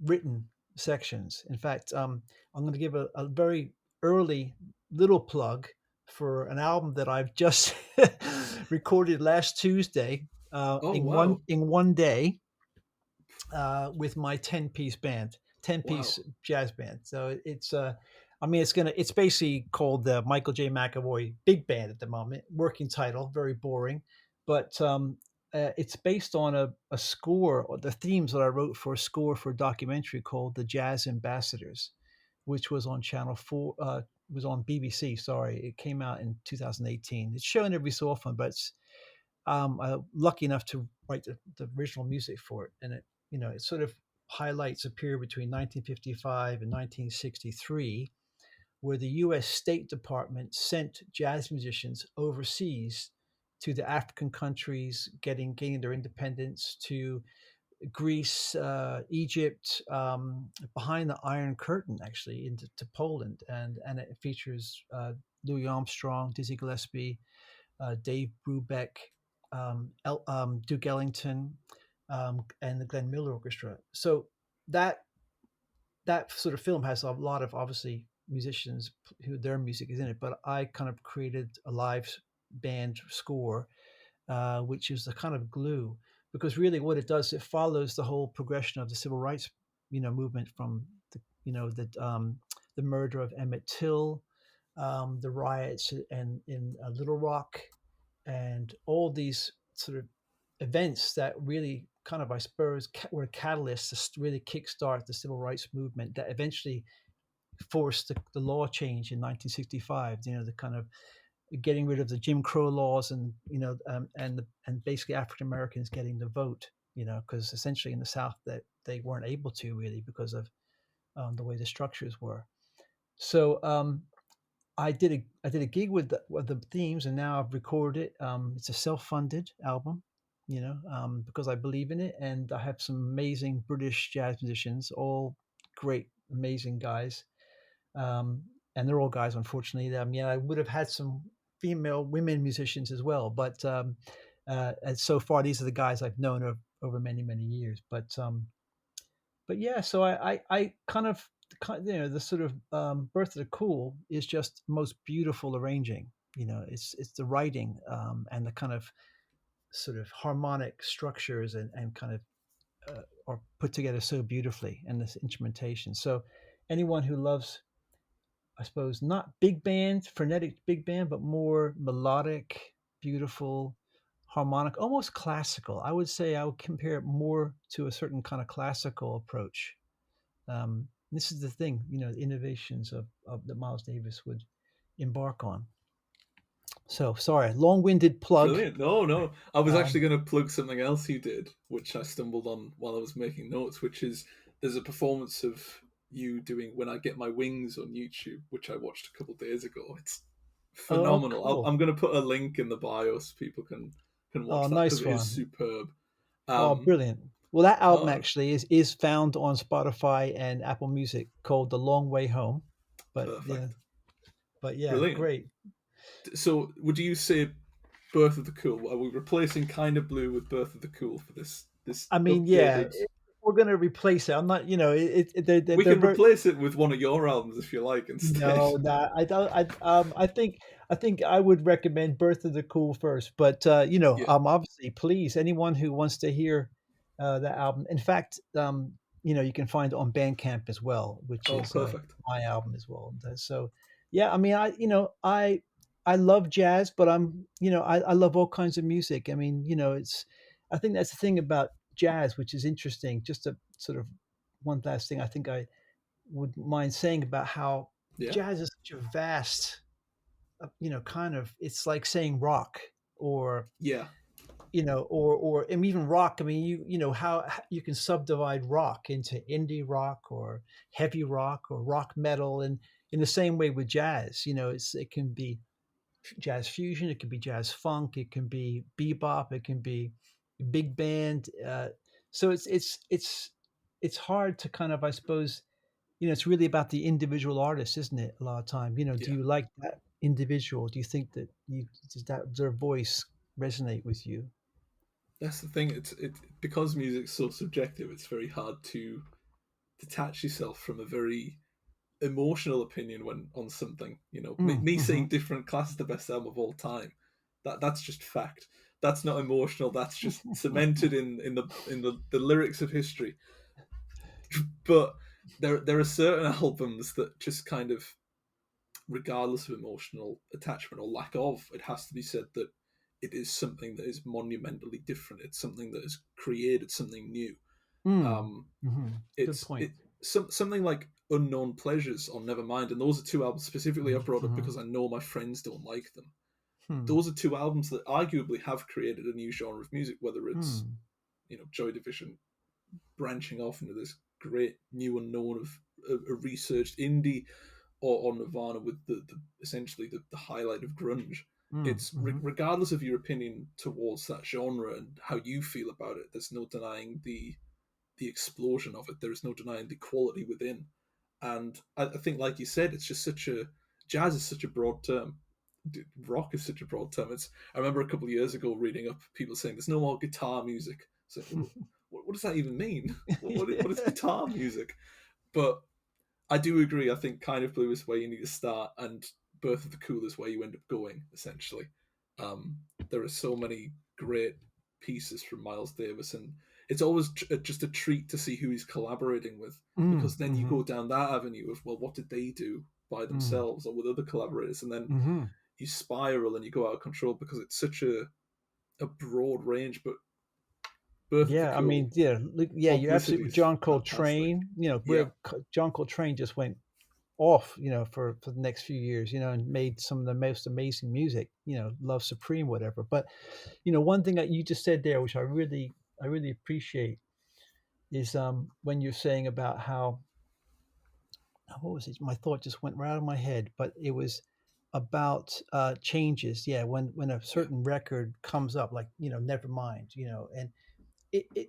written sections. In fact, I'm going to give a very early little plug for an album that I've just recorded last Tuesday Oh wow! in one day with my 10-piece band, 10-piece Wow! jazz band. So I mean, it's basically called the Michael J. McEvoy Big Band at the moment. Working title, very boring, but it's based on a score, or the themes that I wrote for a score for a documentary called The Jazz Ambassadors, which was on Channel 4, was on BBC. Sorry, it came out in 2018. It's shown every so often, but I'm lucky enough to write the original music for it, and it sort of highlights a period between 1955 and 1963, where the U.S. State Department sent jazz musicians overseas to the African countries, gaining their independence, to Greece, Egypt, behind the Iron Curtain, actually, into to Poland, and it features Louis Armstrong, Dizzy Gillespie, Dave Brubeck, Duke Ellington, and the Glenn Miller Orchestra. So that that sort of film has a lot of obviously musicians who their music is in it, but I kind of created a live band score, which is the kind of glue, because really what it does, it follows the whole progression of the civil rights, movement from the murder of Emmett Till, the riots and in Little Rock, and all these sort of events that really kind of, I suppose, were catalysts to really kickstart the civil rights movement that eventually forced the law change in 1965. The kind of getting rid of the Jim Crow laws, and and basically African Americans getting the vote. Because essentially in the South that they weren't able to really because of the way the structures were. So I did a gig with the themes, and now I've recorded it. It's a self-funded album, because I believe in it, and I have some amazing British jazz musicians, all great, amazing guys, and they're all guys. Unfortunately, I would have had some women musicians as well, but and so far these are the guys I've known over many many years. But yeah, so I kind of, the sort of Birth of the Cool is just most beautiful arranging. It's the writing, and the kind of sort of harmonic structures, and kind of are put together so beautifully, and this instrumentation. So anyone who loves, I suppose, not big band, frenetic big band, but more melodic, beautiful, harmonic, almost classical. I would say I would compare it more to a certain kind of classical approach. This is the thing, the innovations of that Miles Davis would embark on. So sorry, long-winded plug. Brilliant. No, no. I was actually Um, going to plug something else you did, which I stumbled on while I was making notes, which is there's a performance of you doing When I Get My Wings on YouTube, which I watched a couple of days ago. It's oh, phenomenal. cool. I'm going to put a link in the bio so people can Oh, watch that because nice it is one. superb. Oh, Um, brilliant. Well, that album oh, actually is found on Spotify and Apple Music, called "The Long Way Home." But yeah, perfect. but yeah, Brilliant. great. So, would you say Birth of the Cool? Are we replacing Kind of Blue with Birth of the Cool for this I mean, yeah, updated? we're gonna replace it. I'm not, We they're can very. replace it with one of your albums if you like instead. No, no, I don't. I think I would recommend Birth of the Cool first, but Yeah. obviously, please, anyone who wants to hear that album. In fact, you can find it on Bandcamp as well, which Oh, is perfect. my album as well. And, so, yeah, I mean, I love jazz, but I love all kinds of music. I mean, I think that's the thing about jazz, which is interesting. Just a sort of one last thing, I think I would mind saying about how Yeah. jazz is such a vast, kind of, it's like saying rock, or Yeah. and even rock. I mean, how you can subdivide rock into indie rock, or heavy rock, or rock metal, and in the same way with jazz, it can be jazz fusion, it can be jazz funk, it can be bebop, it can be big band. So it's hard to kind of, I suppose, it's really about the individual artist, isn't it? A lot of time, do Yeah. you like that individual? Do you think that does that their voice resonate with you? That's the thing. It because music's so subjective. It's very hard to detach yourself from a very emotional opinion when on something. Me saying Mhm. Different Class is the best album of all time. That's just fact. That's not emotional. That's just cemented in the lyrics of history. But there are certain albums that just kind of, regardless of emotional attachment or lack of, it has to be said that it is something that is monumentally different. It's something that has created something new. Mm. Um, Mhm. Good point. something like Unknown Pleasures or Nevermind, and those are two albums specifically I Mhm, brought up mhm. because I know my friends don't like them. Hmm. Those are two albums that arguably have created a new genre of music, whether it's Hmm. Joy Division branching off into this great new unknown of a researched indie, or Nirvana with the essentially the highlight of grunge. Mm, It's mhm. regardless of your opinion towards that genre and how you feel about it. There's no denying the explosion of it. There is no denying the quality within. And I think, like you said, it's just such a jazz is such a broad term. Rock is such a broad term. I remember a couple of years ago reading up people saying there's no more guitar music. So what does that even mean? What is Yeah. guitar music? But I do agree. I think Kind of Blue is where you need to start, and Birth of the Cool is where you end up going. Essentially, there are so many great pieces from Miles Davis, and it's always just a treat to see who he's collaborating with, because then you Mm-hmm. go down that avenue of, well, what did they do by themselves or with other collaborators, and then Mm-hmm. you spiral and you go out of control because it's such a broad range. But Birth of the Yeah, I Cool, mean, yeah, look, yeah, you're Publicity absolutely. is John fantastic. Coltrane, Yeah. where John Coltrane just went off, for the next few years, and made some of the most amazing music, Love Supreme, whatever. But one thing that you just said there, which I really appreciate, is when you're saying about how, what was it? My thought just went right out of my head, but it was about changes. Yeah, when a Yeah. certain record comes up, like Nevermind, and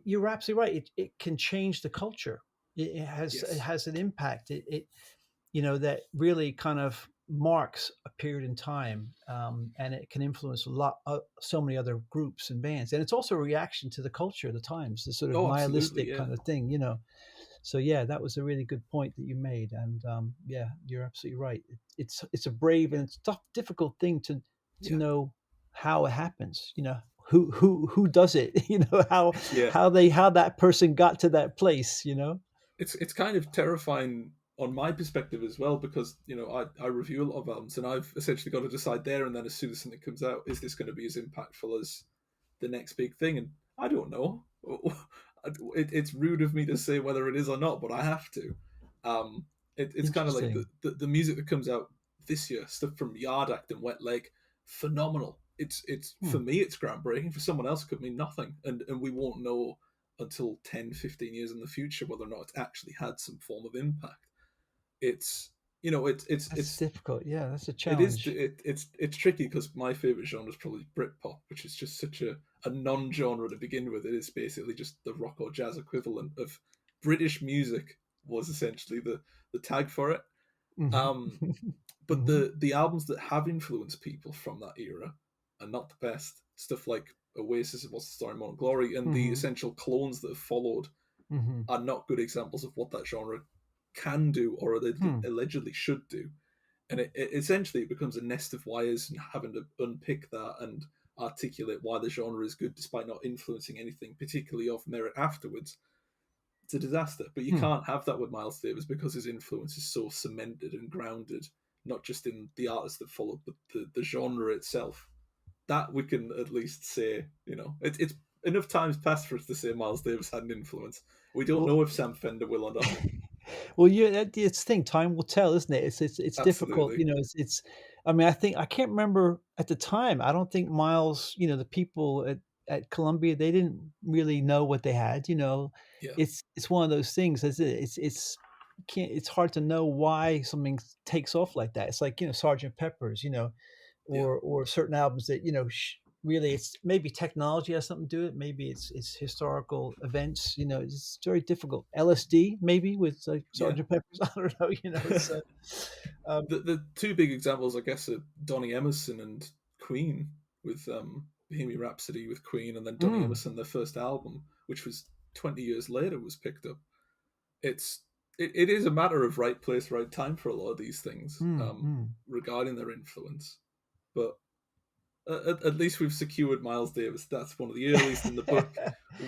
you're absolutely right. It can change the culture. It Yes. has an impact. That really kind of marks a period in time, and it can influence so many other groups and bands. And it's also a reaction to the culture of the times, the sort of Oh, absolutely. nihilistic Yeah. kind of thing. So yeah, that was a really good point that you made, and yeah, you're absolutely right. It's a brave and it's tough, difficult thing to Yeah. know how it happens. Who does it? How Yeah. how that person got to that place. It's kind of terrifying on my perspective as well, because I review a lot of albums, and I've essentially got to decide there and then, as soon as something comes out, is this going to be as impactful as the next big thing? And I don't know. It's rude of me to say whether it is or not, but I have to. Um, it's kind of like Interesting. the music that comes out this year, stuff from Yard Act and Wet Leg, phenomenal. It's Hmm. for me, it's groundbreaking. For someone else, it could mean nothing, and we won't know until 10, 15 years in the future whether or not it's actually had some form of impact. It's That's difficult. Yeah, that's a it is challenge. it's tricky, because my favorite genre is probably Britpop, which is just such a non-genre to begin with. It is basically just the rock or jazz equivalent of British music, was essentially the tag for it. Hmm. Um, but Hmm. the albums that have influenced people from that era are not the best. Stuff like Oasis of What's the Story, Modern Glory, and the Hmm. essential clones that have followed Hmm. are not good examples of what that genre can do, or they Hmm. allegedly should do. And it essentially it becomes a nest of wires, and having to unpick that and articulate why the genre is good despite not influencing anything particularly of merit afterwards. It's a disaster. But you Hmm. can't have that with Miles Davis, because his influence is so cemented and grounded, not just in the artists that followed, but the genre itself. That we can at least say, it's enough times passed for us to say Miles Davis had an influence. We don't Well, know if Sam Fender will or not. well, yeah, it's the thing. Time will tell, isn't it? It's difficult. Absolutely. It's. I mean, I can't remember at the time. I don't think Miles. The people at Columbia, they didn't really know what they had. Yeah. It's one of those things. Is it? Can't. It's hard to know why something takes off like that. It's like Sergeant Pepper's. Yeah. or certain albums that really it's maybe technology has something to do it, maybe it's historical events, it's very difficult. LSD maybe with like Yeah. Sergeant Pepper's. I don't know, it's um, The two big examples, I guess, are Donny Emerson and Queen, with Bohemian Rhapsody with Queen, and then Donny mm, Emerson, their first album, which was 20 years later, was picked up. It's it is a matter of right place, right time for a lot of these things, mm. regarding their influence. But at least we've secured Miles Davis. That's one of the earliest in the book.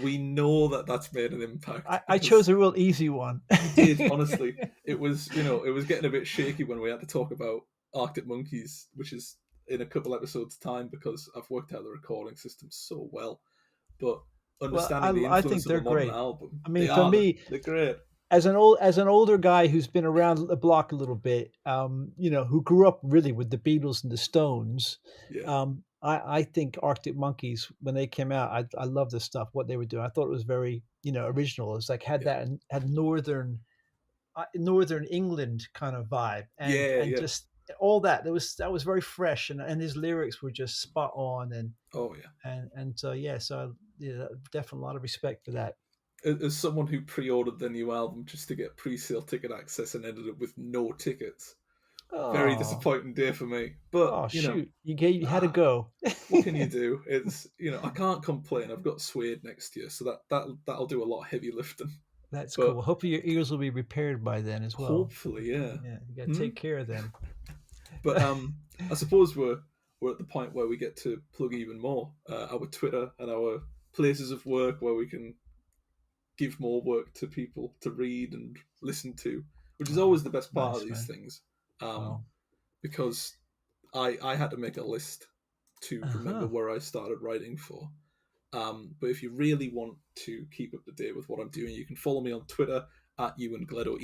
We know that that's made an impact, I chose because a real easy one. you did, honestly. It was, it was getting a bit shaky when we had to talk about Arctic Monkeys, which is in a couple episodes' time, because I've worked out the recording system so well. But Well, understanding the I think influence of a they're modern great. album, I mean, for me, they're great. as an older guy who's been around the block a little bit, who grew up really with the Beatles and the Stones, Yeah, I think Arctic Monkeys, when they came out, I love the stuff what they were doing. I thought it was very original. It's like yeah, had northern England kind of vibe, yeah, and yeah. just all that was very fresh, and his lyrics were just spot on, Oh yeah. and so yeah, so yeah, definitely a lot of respect for that. As someone who pre-ordered the new album just to get pre-sale ticket access and ended up with no tickets, very Oh. disappointing day for me. But Oh shoot! You had to ah, go. what can you do? It's I can't complain. I've got Suede next year, so that'll do a lot of heavy lifting. That's But cool. Hopefully your ears will be repaired by then as well. hopefully, yeah. Yeah, you got to take care of them. But I suppose we're at the point where we get to plug even more our Twitter and our places of work where we can give more work to people to read and listen to, which is always the best part Nice, of these man. things. Wow. Because I had to make a list to remember Uh-huh. where I started writing for. But if you really want to keep up to date with what I'm doing, you can follow me on Twitter at Ewan Gleadow,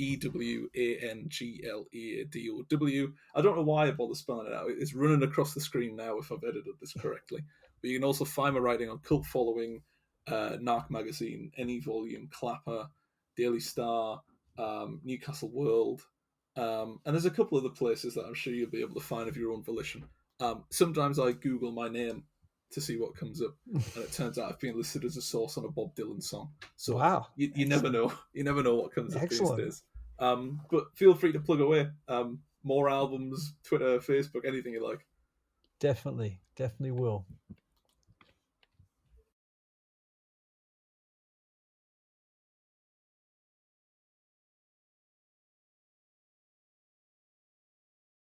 EWANGLEADOW. I don't know why I bother spelling it out. It's running across the screen now if I've edited this correctly. But you can also find my writing on Cult Following, Narc Magazine, Any Volume, Clapper, Daily Star, Newcastle World, and there's a couple other places that I'm sure you'll be able to find of your own volition. Sometimes I Google my name to see what comes up, and it turns out I've been listed as a source on a Bob Dylan song. So Wow. you never know. You never know what comes up these Excellent. days. But feel free to plug away. More albums, Twitter, Facebook, anything you like. Definitely will.